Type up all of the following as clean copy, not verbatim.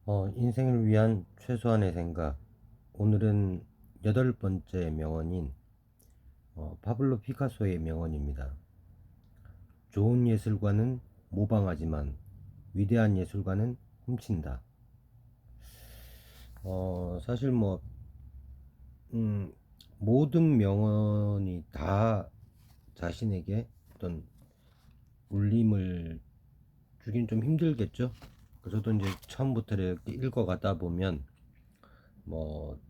인생을 위한 최소한의 생각. 오늘은 여덟 번째 명언인 파블로 피카소의 명언입니다. 좋은 예술가는 모방하지만 위대한 예술가는 훔친다. 사실 음, 모든 명언이 다 자신에게 어떤 울림을 주긴 좀 힘들겠죠. 저도 이제 처음부터 이렇게 읽어가다 보면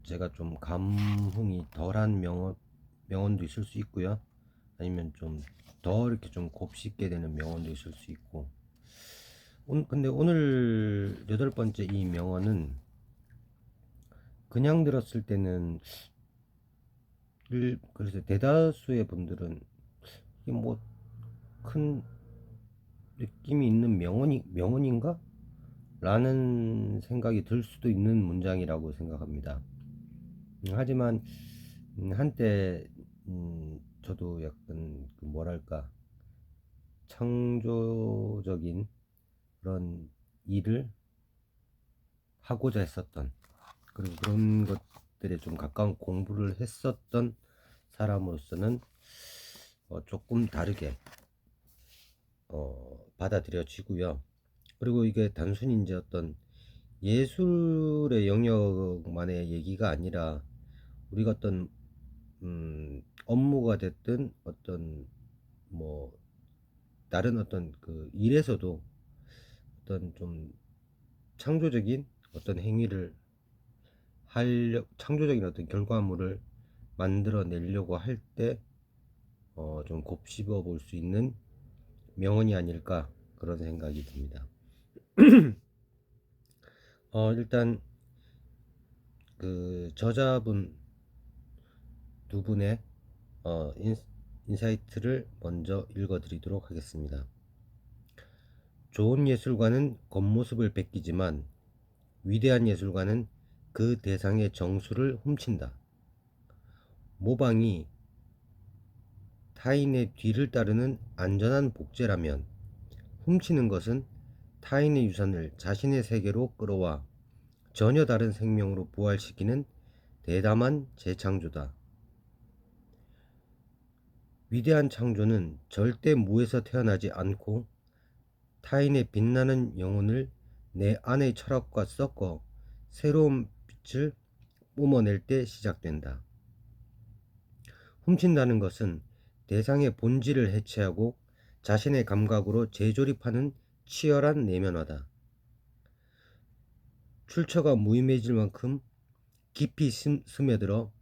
제가 좀 감흥이 덜한 명언도 있을 수 있고요. 아니면 좀 더 이렇게 좀 곱씹게 되는 명언도 있을 수 있고. 근데 오늘 여덟 번째 이 명언은 그냥 들었을 때는 그래서 대다수의 분들은 이게 뭐 큰 느낌이 있는 명언인가? 라는 생각이 들 수도 있는 문장이라고 생각합니다. 하지만 한때 저도 약간 그 뭐랄까 창조적인 그런 일을 하고자 했었던, 그리고 그런 것들에 좀 가까운 공부를 했었던 사람으로서는 조금 다르게 받아들여지고요. 그리고 이게 단순히 이제 어떤 예술의 영역만의 얘기가 아니라 우리가 어떤 업무가 됐든 어떤 뭐 다른 어떤 그 일에서도 어떤 좀 창조적인 어떤 행위를 창조적인 어떤 결과물을 만들어내려고 할 때 좀 곱씹어 볼 수 있는 명언이 아닐까, 그런 생각이 듭니다. 일단 그 저자분 두 분의 인사이트를 먼저 읽어드리도록 하겠습니다. 좋은 예술가는 겉모습을 베끼지만 위대한 예술가는 그 대상의 정수를 훔친다. 모방이 타인의 뒤를 따르는 안전한 복제라면, 훔치는 것은 타인의 유산을 자신의 세계로 끌어와 전혀 다른 생명으로 부활시키는 대담한 재창조다. 위대한 창조는 절대 무에서 태어나지 않고 타인의 빛나는 영혼을 내 안의 철학과 섞어 새로운 빛을 뿜어낼 때 시작된다. 훔친다는 것은 대상의 본질을 해체하고 자신의 감각으로 재조립하는 치열한 내면화다. 출처가 무의미해질 만큼 깊이 스며들어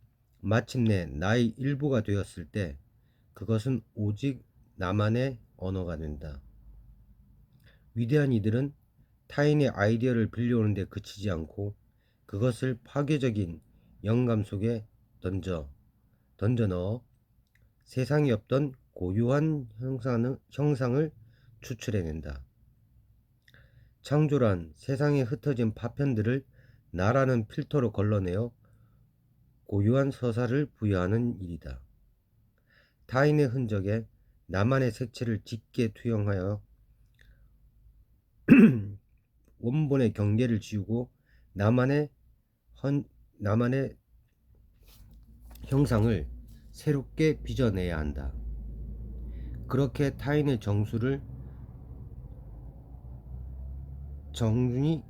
마침내 나의 일부가 되었을 때 그것은 오직 나만의 언어가 된다. 위대한 이들은 타인의 아이디어를 빌려오는 데 그치지 않고 그것을 파괴적인 영감 속에 던져 넣어 세상에 없던 고유한 형상을 추출해낸다. 창조란 세상에 흩어진 파편들을 나라는 필터로 걸러내어 고유한 서사를 부여하는 일이다. 타인의 흔적에 나만의 색채를 짙게 투영하여 원본의 경계를 지우고 나만의 나만의 형상을 새롭게 빚어내야 한다. 그렇게 타인의 정수를 정중히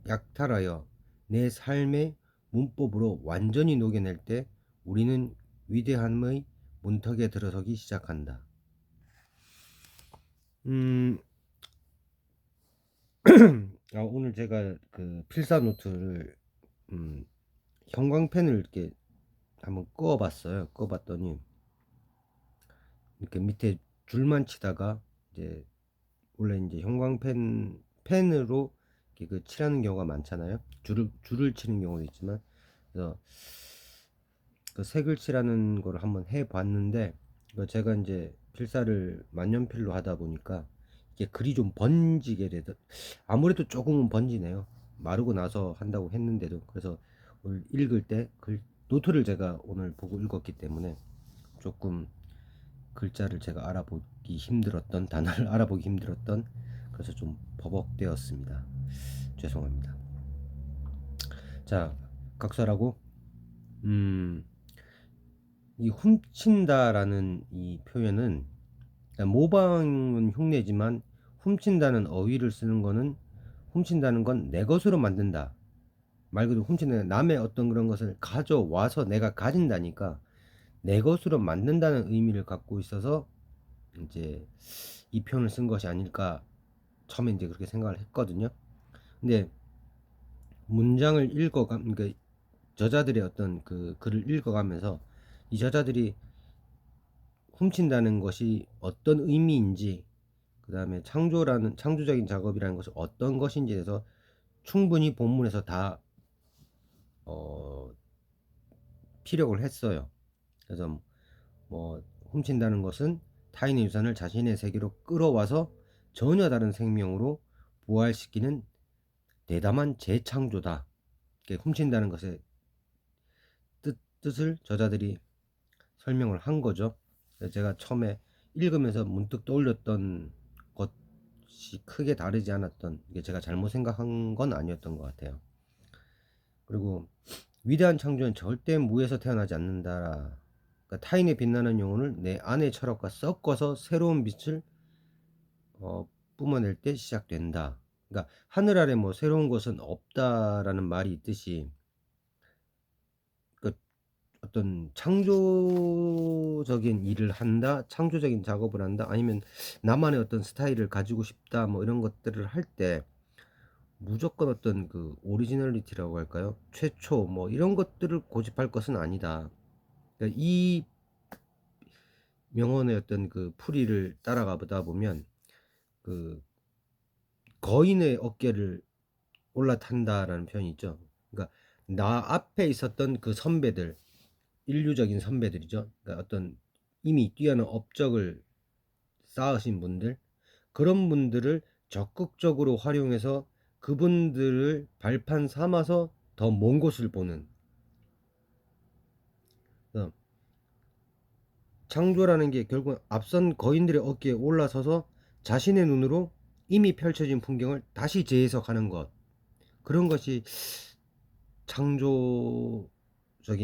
약탈하여 내 삶의 문법으로 완전히 녹여낼 때 우리는 위대함의 문턱에 들어서기 시작한다. 오늘 제가 그 필사 노트를 형광펜을 이렇게 한번 그어봤어요. 그어봤더니 이렇게 밑에 줄만 치다가 이제 원래 이제 펜으로 이렇게 그 칠하는 경우가 많잖아요. 줄을 치는 경우도 있지만, 그래서 그 색을 칠하는 거를 한번 해봤는데, 제가 이제 필사를 만년필로 하다 보니까 이게 글이 좀 번지게 되더, 아무래도 조금은 번지네요. 마르고 나서 한다고 했는데도. 그래서 오늘 읽을 때 노트를 제가 오늘 보고 읽었기 때문에 조금 글자를 제가 알아보기 힘들었던 단어를 알아보기 힘들었던 그래서 좀 버벅대었습니다. 죄송합니다. 자, 각설하고 이 훔친다라는 이 표현은 모방은 흉내지만 훔친다는 어휘를 쓰는 거는 훔친다는 건 내 것으로 만든다. 말 그대로 훔치는 남의 어떤 그런 것을 가져와서 내가 가진다니까 내 것으로 만든다는 의미를 갖고 있어서 이제 이 표현을 쓴 것이 아닐까 처음에 이제 그렇게 생각을 했거든요. 근데 문장을 그러니까 저자들의 어떤 그 글을 읽어가면서 이 저자들이 훔친다는 것이 어떤 의미인지, 그 다음에 창조적인 작업이라는 것이 어떤 것인지에 대해서 충분히 본문에서 다 피력을 했어요. 그래서 뭐 훔친다는 것은 타인의 유산을 자신의 세계로 끌어와서 전혀 다른 생명으로 부활시키는 대담한 재창조다. 훔친다는 것의 뜻을 저자들이 설명을 한 거죠. 제가 처음에 읽으면서 문득 떠올렸던 것이 크게 다르지 않았던, 이게 제가 잘못 생각한 건 아니었던 것 같아요. 그리고 위대한 창조는 절대 무에서 태어나지 않는다. 그러니까 타인의 빛나는 영혼을 내 안의 철학과 섞어서 새로운 빛을 뿜어낼 때 시작된다. 그러니까 하늘 아래 뭐 새로운 것은 없다라는 말이 있듯이 그 어떤 창조적인 일을 한다, 창조적인 작업을 한다, 아니면 나만의 어떤 스타일을 가지고 싶다, 뭐 이런 것들을 할 때 무조건 어떤 그 오리지널리티라고 할까요? 최초 뭐 이런 것들을 고집할 것은 아니다. 그러니까 이 명언의 어떤 그 풀이를 따라가 보다 보면 그 거인의 어깨를 올라탄다라는 표현이 있죠. 그러니까 나 앞에 있었던 그 선배들, 인류적인 선배들이죠. 그러니까 어떤 이미 뛰어난 업적을 쌓으신 분들, 그런 분들을 적극적으로 활용해서 그분들을 발판 삼아서 더 먼 곳을 보는, 창조라는 게 결국 앞선 거인들의 어깨에 올라서서 자신의 눈으로 이미 펼쳐진 풍경을 다시 재해석하는 것, 그런 것이 창조적인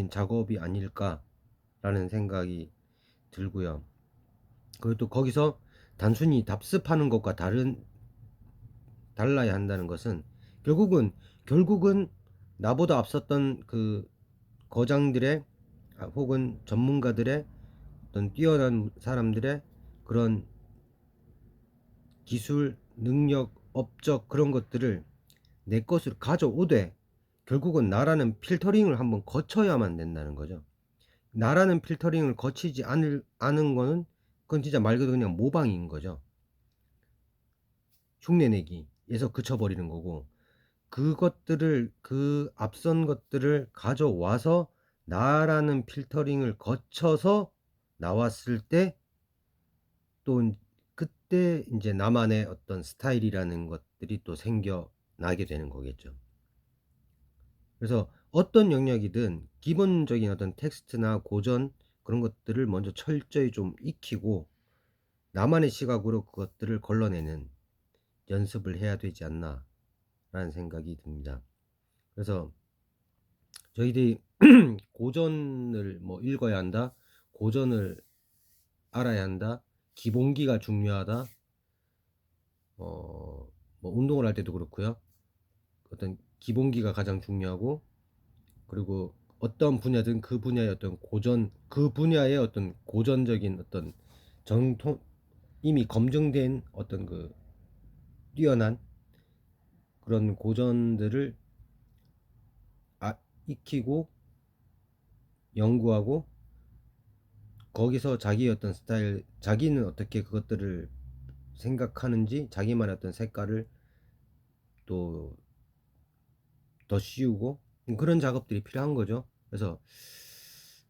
작업이 아닐까라는 생각이 들고요. 그리고 또 거기서 단순히 답습하는 것과 달라야 한다는 것은 결국은 나보다 앞섰던 그 거장들의 혹은 전문가들의 어떤 뛰어난 사람들의 그런 기술, 능력, 업적, 그런 것들을 내 것으로 가져오되 결국은 나라는 필터링을 한번 거쳐야만 된다는 거죠. 나라는 필터링을 거치지 않은 거는 그건 진짜 말 그대로 그냥 모방인 거죠. 흉내내기에서 그쳐버리는 거고, 그 앞선 것들을 가져와서 나라는 필터링을 거쳐서 나왔을 때 또 그때 이제 나만의 어떤 스타일이라는 것들이 또 생겨나게 되는 거겠죠. 그래서 어떤 영역이든 기본적인 어떤 텍스트나 고전, 그런 것들을 먼저 철저히 좀 익히고 나만의 시각으로 그것들을 걸러내는 연습을 해야 되지 않나 라는 생각이 듭니다. 그래서 저희들이 고전을 뭐 읽어야 한다, 고전을 알아야 한다, 기본기가 중요하다, 뭐 운동을 할 때도 그렇고요. 어떤 기본기가 가장 중요하고, 그리고 어떤 분야든 그 분야의 어떤 그 분야의 어떤 고전적인 어떤 정통, 이미 검증된 어떤 그 뛰어난 그런 고전들을 익히고 연구하고, 거기서 자기의 어떤 스타일, 자기는 어떻게 그것들을 생각하는지 자기만의 어떤 색깔을 또 더 씌우고, 그런 작업들이 필요한 거죠. 그래서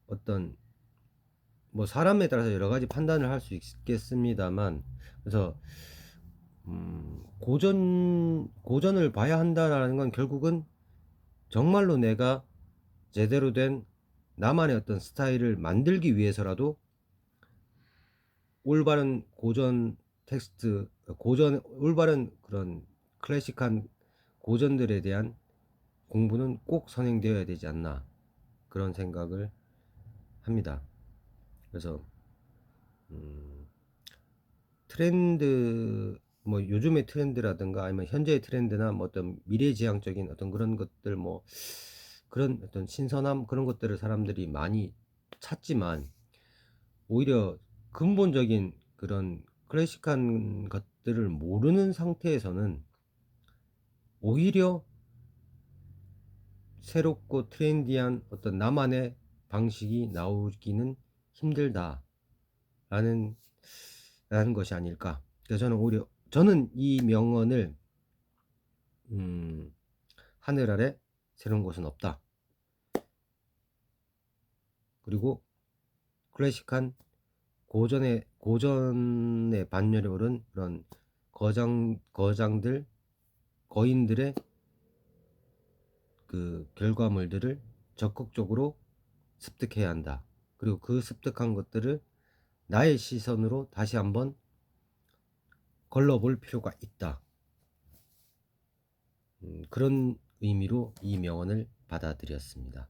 어떤 뭐 사람에 따라서 여러 가지 판단을 할 수 있겠습니다만, 그래서 고전을 봐야 한다라는 건 결국은 정말로 내가 제대로 된 나만의 어떤 스타일을 만들기 위해서라도 올바른 고전 텍스트 고전 올바른 그런 클래식한 고전들에 대한 공부는 꼭 선행되어야 되지 않나 그런 생각을 합니다. 그래서 트렌드 뭐 요즘의 트렌드라든가 아니면 현재의 트렌드나 뭐 어떤 미래지향적인 어떤 그런 것들 뭐 그런 어떤 신선함 그런 것들을 사람들이 많이 찾지만 오히려 근본적인 그런 클래식한 것들을 모르는 상태에서는 오히려 새롭고 트렌디한 어떤 나만의 방식이 나오기는 힘들다라는 것이 아닐까. 그래서 저는 오히려 저는 이 명언을 하늘 아래 새로운 것은 없다. 그리고 클래식한 고전의 반열에 오른 그런 거장들 거인들의 그 결과물들을 적극적으로 습득해야 한다. 그리고 그 습득한 것들을 나의 시선으로 다시 한번 걸러볼 필요가 있다. 그런 의미로 이 명언을 받아들였습니다.